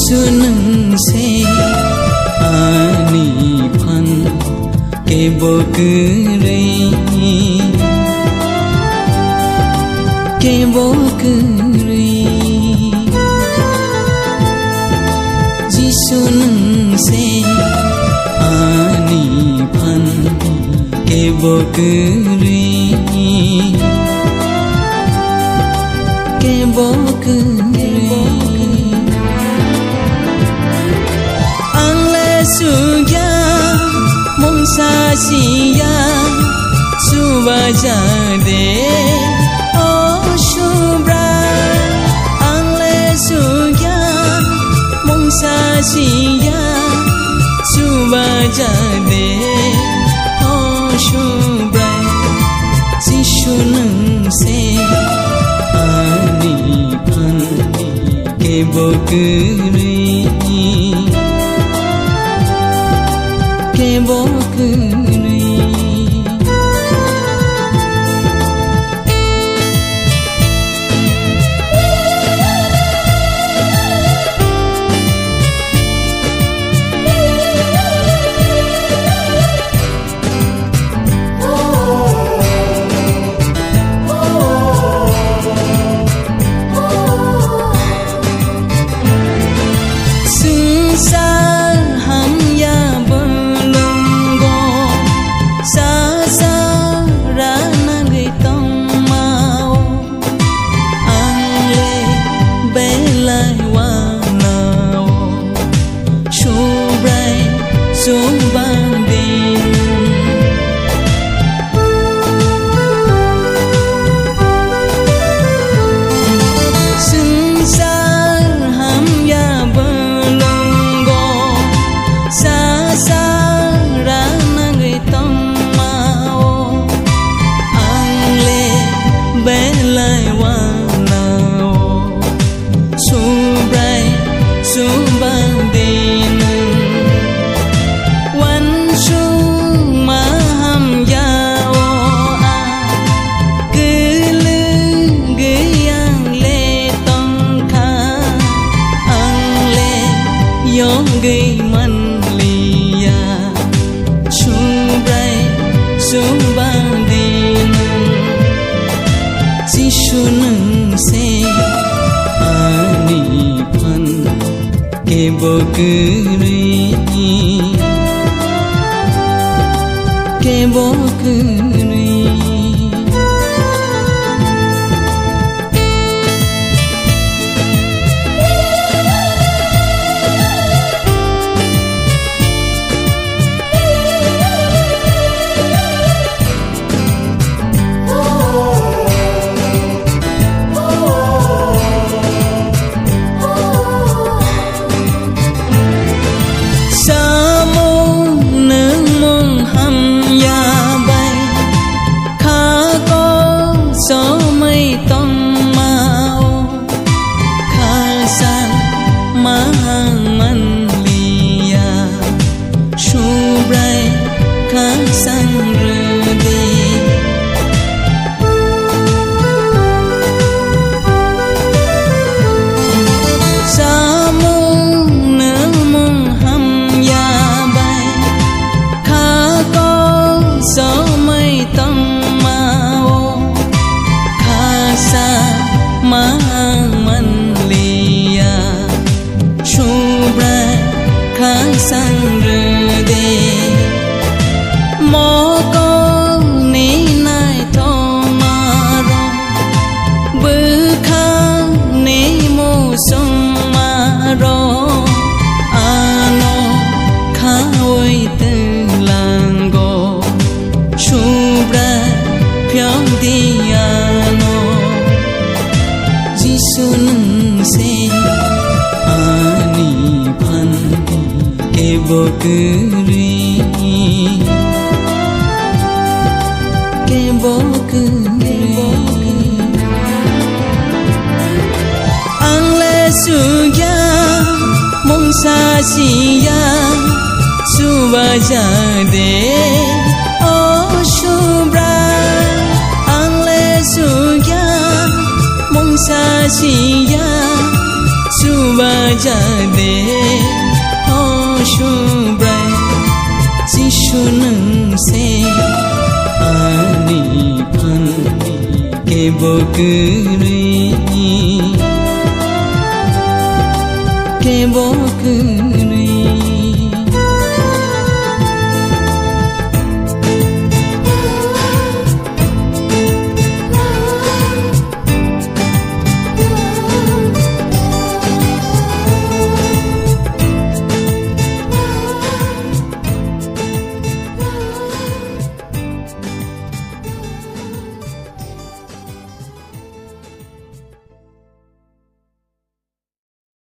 Giêsu nâng xe ani phan ke bo kure Giêsu nâng xe ani phan ke bo kure Sugya mong sa siya subaja de o shubra angle sugya mong sa siya subaja de o shubra Giêsu nâng se ani phan ke bo kure ke bo kure gây man lia chubrai suba din Giêsu nâng se ani phan ke bo kure sang rơ đê mô cô ní nai thô ma rô bư khá ní mô sông ma rô à nô khá ôi tư làng gô chú ra phiếu đi à nô Giêsu nâng xe ani phan ke bo kure angle sugya mong sa siya subaja de o shubra angle sugya mong sa siya bajade Oshubrai Chishunang se Ani pan Kebokuri Kebokuri